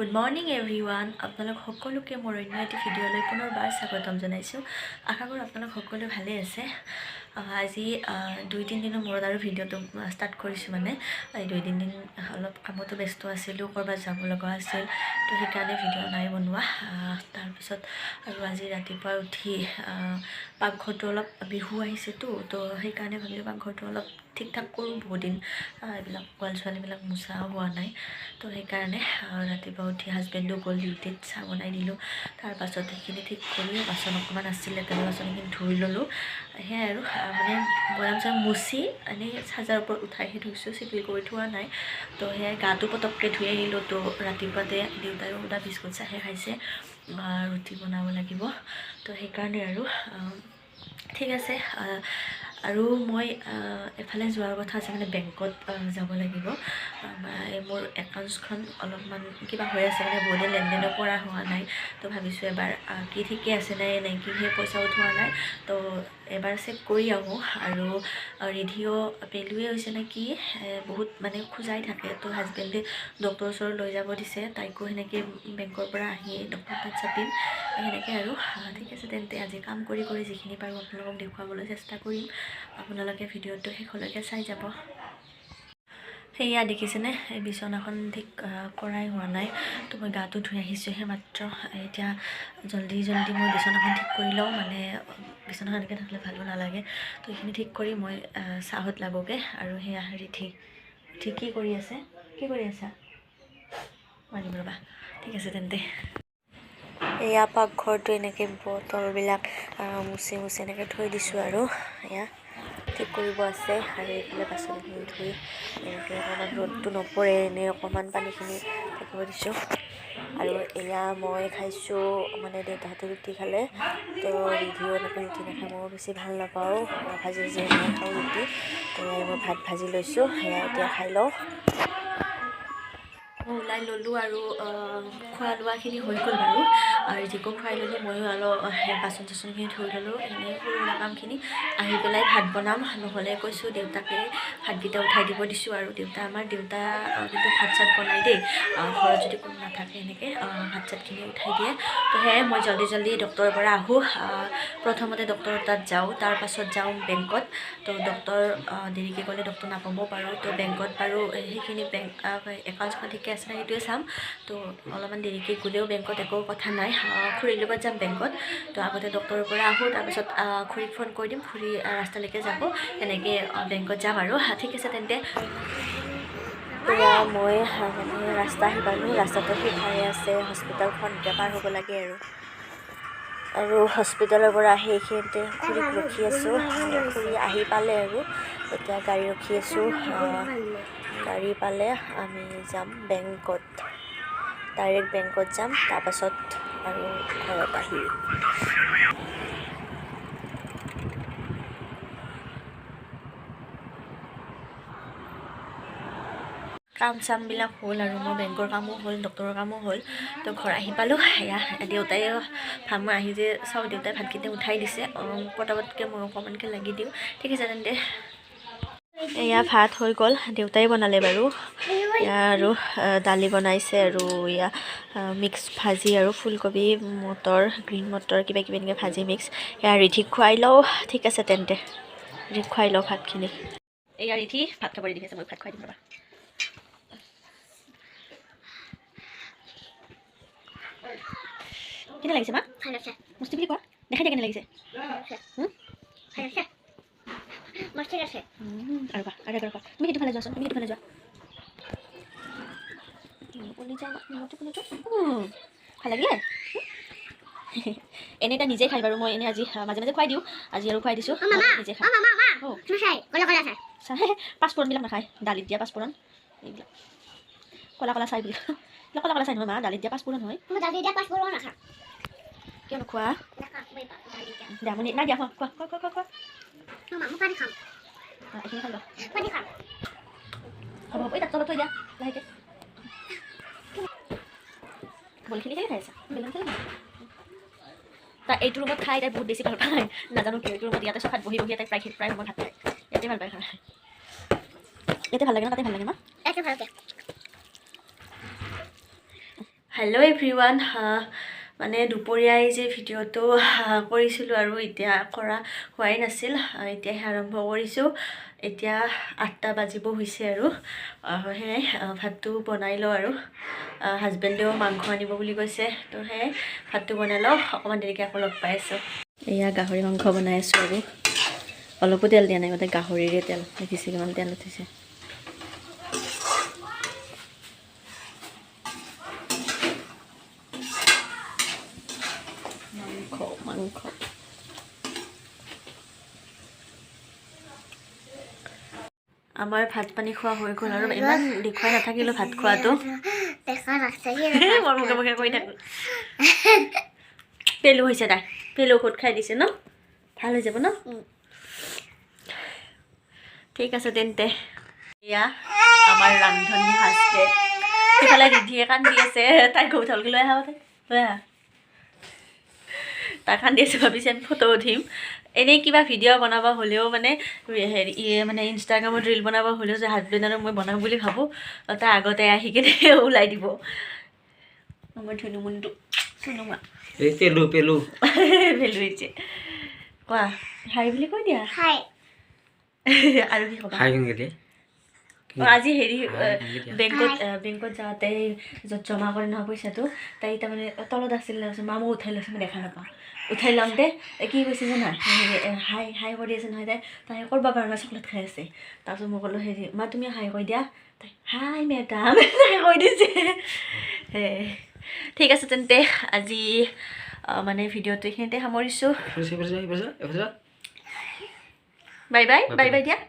Good morning everyone. আপোনালোক সকলোকে মোৰ অন্য এটি ভিডিঅ'লৈ পুনৰবাৰ স্বাগতম জনাইছোঁ। আশা কৰোঁ আপোনালোক সকলোৱে ভালেই আছে। আজি 2-3 দিনৰ মূৰত আৰু ভিডিঅ'টো ষ্টাৰ্ট কৰিছোঁ। মানে এই 2-3 দিন অলপ কামতো ব্যস্ত আছিলোঁ, ক'ৰবাত যাব লগা আছিল, তো সেইকাৰণে ভিডিঅ' নাই বনোৱা। তাৰপিছত আৰু আজি ৰাতিপুৱা উঠি পাকঘৰটো অলপ বিহু আহিছেতো, তো সেইকাৰণে ভাবিলোঁ পাকঘৰটো অলপ ঠিক ঠাক কৰোঁ। বহুত দিন এইবিলাক ৱাল ছোৱালীবিলাক মোচা হোৱা নাই, তো সেইকাৰণে ৰাতিপুৱা উঠি হাজবেণ্ডো গ'ল ডিউটিত, চাহ বনাই দিলোঁ। তাৰপাছত সেইখিনি ঠিক কৰি বাচন অকণমান আছিলে, তেল বাচন সেইখিনি ধুই ল'লোঁ। সেয়াই আৰু মানে বৈয়াম চৈয়াম মুচি এনেই চাৰ্জাৰ ওপৰত উঠাইহে থৈছোঁ, চিটিল কৰি থোৱা নাই। তো সেয়াই গাটো পটককৈ ধুই আহিলোঁ। তো ৰাতিপুৱাতে দেউতায়ো সুদা বিস্কুট চাহে খাইছে, ৰুটি বনাব লাগিব, তো সেইকাৰণে আৰু ঠিক আছে। আৰু মই এফালে যোৱাৰ কথা আছে, মানে বেংকত যাব লাগিব। মোৰ একাউণ্টছখন অলপমান কিবা হৈ আছে, মানে বহুতে লেনদেনো কৰা হোৱা নাই। তো ভাবিছোঁ এবাৰ কি ঠিকে আছে নে কি সেই পইচা উঠোৱা নাই, তো এবাৰ চেক কৰি আহোঁ। আৰু ৰিধিও পেলুৱে হৈছে নে কি, বহুত মানে খোজাই থাকে। তো হাজবেণ্ডে ডক্টৰৰ ওচৰত লৈ যাব দিছে, তাইকো সেনেকৈ বেংকৰ পৰা আহি ডক্টৰ তাত চাপিম সেনেকৈ আৰু। ঠিক আছে তেন্তে আজি কাম কৰি যিখিনি পাৰোঁ আপোনালোকক দেখুৱাবলৈ চেষ্টা কৰিম। আপোনালোকে ভিডিঅ'টো শেষলৈকে চাই যাব। সেয়া দেখিছেনে, এই বিচনাখন ঠিক কৰাই হোৱা নাই। তো মই গাটো ধুই আহিছোঁহে মাত্ৰ। এতিয়া জল্দি মই বিচনাখন ঠিক কৰি লওঁ, মানে বিচনাখন এনেকৈ থাকিলে ভালো নালাগে। তো এইখিনি ঠিক কৰি মই চাহত লাগোগৈ। আৰু সেয়া ৰিধি কি কৰি আছে, কি কৰি আছা? মাৰিম ৰ'বা। ঠিক আছে তেন্তে। এয়া পাকঘৰটো এনেকৈ বটলবিলাক মুচি এনেকৈ থৈ দিছোঁ আৰু এয়া ঠিক কৰিব আছে। আৰু এইফালে বাচনখিনি ধুই এনেকৈ অকণমান ৰ'দটো নপৰে এনেই অকণমান পানীখিনি থাকিব দিছোঁ। আৰু এয়া মই খাইছোঁ, মানে দেউতাহঁতে ৰুটি খালে, তো ৰিধিও এনেকৈ ৰুটি নাখায়, ময়ো বেছি ভাল নাপাওঁ ভাজি নাখাওঁ ৰুটি। তো মই ভাত ভাজি লৈছোঁ, সেয়া এতিয়া খাই লওঁ। মই ওলাই ল'লোঁ আৰু খোৱা লোৱাখিনি হৈ গ'ল বাৰু। ৰিধিকো খুৱাই ল'লোঁ, ময়ো অলপ বাচন চাচনখিনি ধুই ল'লোঁ। এনেই সৰু সুৰা কামখিনি আহি পেলাই ভাত বনাম, নহ'লে কৈছোঁ দেউতাকে ভাতকেইটা উঠাই দিব দিছোঁ। আৰু দেউতা কিন্তু ভাত চাত বনাই দেই, ঘৰত যদি কোনো নাথাকে এনেকৈ ভাত চাতখিনি উঠাই দিয়ে। তো সেয়াই মই জল্দি ডক্টৰৰ পৰা আহোঁ। প্ৰথমতে ডক্টৰৰ তাত যাওঁ, তাৰপাছত যাওঁ বেংকত। তো ডক্টৰ দেৰিকৈ গ'লে ডক্টৰ নাপাবও পাৰোঁ। তো বেংকত বাৰু সেইখিনি একাউণ্টছখন ঠিকে আছে নে সেইটোৱে চাম। তো অলপমান দেৰিকৈ গ'লেও বেংকত একো কথা নাই, খুৰীৰ লগত যাম বেংকত। তো আগতে ডক্টৰৰ পৰা আহোঁ, তাৰপিছত খুৰীক ফোন কৰি দিম, খুৰী ৰাস্তালৈকে যাব, এনেকৈ বেংকত যাম আৰু। ঠিক আছে তেন্তে। এয়া মই মানে ৰাস্তা আহি পালোঁ, ৰাস্তাটো সিফালে আছে হস্পিটেলখন, এতিয়া পাৰ হ'ব লাগে আৰু হস্পিটেলৰ পৰা আহি এইখিনিতে খুৰীক ৰখি আছোঁ। খুৰী আহি পালে আৰু এতিয়া গাড়ী ৰখি আছোঁ। গাড়ী পালে আমি যাম বেংকত, ডাইৰেক্ট বেংকত যাম, তাৰপাছত আৰু ঘৰত আহিম। কাম চামবিলাক হ'ল আৰু মোৰ বেংকৰ কামো হ'ল, ডক্টৰৰ কামো হ'ল। তো ঘৰ আহি পালোঁ। এয়া দেউতাই মই আহি যে চাওঁ, দেউতাই ভাতকেইটা উঠাই দিছে, পটাপটকৈ মই অকণমানকৈ লাগি দিওঁ। ঠিক আছে তেন্তে। এয়া ভাত হৈ গ'ল, দেউতাই বনালে বাৰু। এয়া আৰু দালি বনাইছে, আৰু এয়া মিক্স ভাজি আৰু ফুলকবি মটৰ, গ্ৰীণ মটৰ কিবা কিবি এনেকৈ ভাজি মিক্স। এয়া ৰিধিক খুৱাই লওঁ। ঠিক আছে তেন্তে, ৰিধিক খুৱাই লওঁ ভাতখিনি। এয়া ৰিধি ভাত খাব ৰেডি আছে, মই ভাত খুৱাই দিম ৰ'বা। কেনে লাগিছে মা? মস্তি বুলি কোৱা, দেখাই দিয়া কেনে লাগিছে। আৰু কোৱা, তুমি সেইটো ফালে যোৱাচোন, তুমি সেইটো ফালে যোৱা। ভাল লাগিলে? এনেই এটা নিজে খাই বাৰু, মই এনেই আজি মাজে মাজে খুৱাই দিওঁ, আজি আৰু খুৱাই দিছোঁ। নিজে খাই পাঁচফোৰণবিলাক নাখায়, দালিত দিয়া পাঁচফোৰণ এইবিলাক কলা চাই বুলি কলা চাই নহয় মা, দালিত দিয়া পাঁচফোৰণ হয়। কিয় নোখোৱা? দামনি নাই দিয়া, খোৱা এইখিনি খাই লোৱা। হ'ব এই তাত তলত থৈ দিয়া লাহেকৈ। বলখিনি কেলৈ খাই আছা? বেলুন খাই তাই এইটো ৰুমত খাই, তাই বহুত বেছি ভাল পায়, নাজানো কিয়। এইটো ৰুমত ইয়াতে চফাত বহি তাই প্ৰায় ৰুমত ভাত খায়, ইয়াতে ভাল পায় খায়। ইয়াতে ভাল লাগে ন, তাতে ভাল লাগে ন? হেল্ল' এভৰিৱান মানে দুপৰীয়াই যে ভিডিঅ'টো কৰিছিলোঁ আৰু এতিয়া কৰা হোৱাই নাছিল এতিয়াহে আৰম্ভ কৰিছোঁ এতিয়া 8টা বাজিব হৈছে আৰু সেয়াই ভাতটো বনাই লওঁ আৰু হাজবেণ্ডেও মাংস আনিব বুলি কৈছে তো সেয়াই ভাতটো বনাই লওঁ অকণমান দেৰিকৈ আকৌ লগ পাই আছোঁ এয়া গাহৰি মাংস বনাই আছোঁ আৰু অলপো তেল দিয়া নাই মানে গাহৰিৰে তেল দেখিছে কিমান তেল উঠিছে মাংস আমাৰ ভাত পানী খোৱা হৈ গ'ল আৰু ইমান দেখুৱাই নাথাকিলোঁ ভাত খোৱাটো মোৰ মুখে মুখে কৈ থাকোঁ পেলু হৈছে তাই পেলু ঔষধ খাই দিছে ন ভাল হৈ যাব ন ঠিক আছে তেন্তে এয়া আমাৰ ৰান্ধনী হাজবেণ্ড সেইফালে ৰিধিয়ে কান্দি আছে তাই কৌঠালকে লৈ আহা লৈ আহা তাই কান্দি আছে ভাবিছে আমি ফটো উঠিম এনেই কিবা ভিডিঅ' বনাব হ'লেও মানে হেৰি মানে ইনষ্টাগ্ৰামত ৰিল বনাব হ'লেও যে হাজবেণ্ড আৰু মই বনাম বুলি ভাবোঁ তাই আগতে আহি কিনে ওলাই দিব আমাৰ ধুনুমুনিটো চুনুমা এই পেলু পেলু পেলু হৈছে কোৱা হাই বুলি কৈ দিয়া হাই আৰু কি ক'বা হাই কেনেকৈ আজি হেৰি বেংকত যাওঁতে য'ত জমা কৰে নহয় পইচাটো তাই তাৰমানে তলত আছিল মা মই উঠাই লৈছোঁ মই দেখা নাপাওঁ উঠাই লওঁতে কি কৈছে জানা হাই হাই কৰি আছে নহয় তাই কৰিব পৰা নাই চকলেট খাই আছে তাৰপিছত মই ক'লোঁ হেৰি মা তুমি হাই কৈ দিয়া তাই হাই মেডাম তাই কৈ দিছে ঠিক আছে তেন্তে আজি মানে ভিডিঅ'টো এইখিনিতে সামৰিছোঁ বাই বাই বাই বাই দিয়া